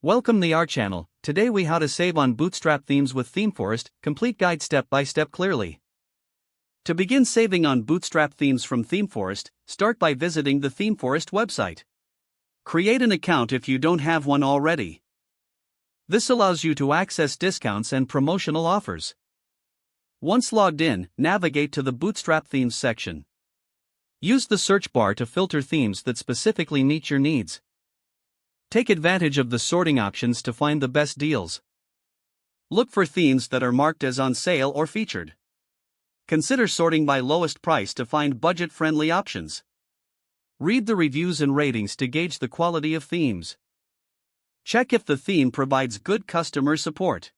Welcome to our channel. Today we how to save on Bootstrap themes with ThemeForest, complete guide step by step clearly. To begin saving on Bootstrap themes from ThemeForest, start by visiting the ThemeForest website. Create an account if you don't have one already. This allows you to access discounts and promotional offers. Once logged in, navigate to the Bootstrap themes section. Use the search bar to filter themes that specifically meet your needs. Take advantage of the sorting options to find the best deals. Look for themes that are marked as on sale or featured. Consider sorting by lowest price to find budget-friendly options. Read the reviews and ratings to gauge the quality of themes. Check if the theme provides good customer support.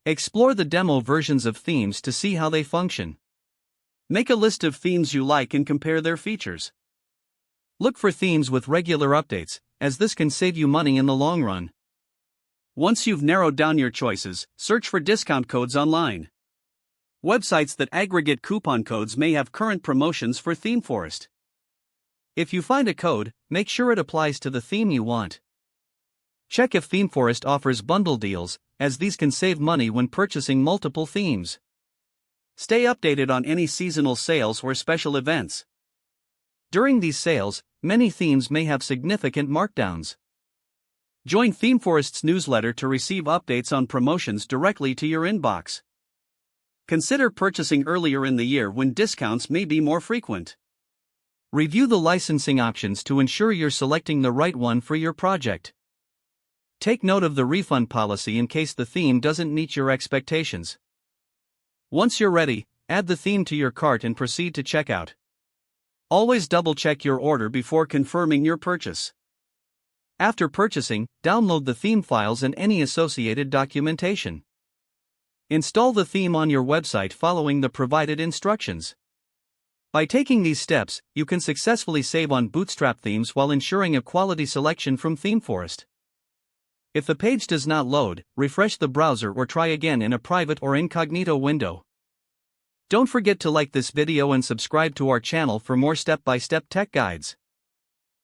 Explore the demo versions of themes to see how they function. Make a list of themes you like and compare their features. Look for themes with regular updates, as this can save you money in the long run. Once you've narrowed down your choices, search for discount codes online. Websites that aggregate coupon codes may have current promotions for ThemeForest. If you find a code, make sure it applies to the theme you want. Check if ThemeForest offers bundle deals, as these can save money when purchasing multiple themes. Stay updated on any seasonal sales or special events. During these sales, many themes may have significant markdowns. Join ThemeForest's newsletter to receive updates on promotions directly to your inbox. Consider purchasing earlier in the year when discounts may be more frequent. Review the licensing options to ensure you're selecting the right one for your project. Take note of the refund policy in case the theme doesn't meet your expectations. Once you're ready, add the theme to your cart and proceed to checkout. Always double-check your order before confirming your purchase. After purchasing, download the theme files and any associated documentation. Install the theme on your website following the provided instructions. By taking these steps, you can successfully save on Bootstrap themes while ensuring a quality selection from ThemeForest. If the page does not load, refresh the browser or try again in a private or incognito window. Don't forget to like this video and subscribe to our channel for more step-by-step tech guides.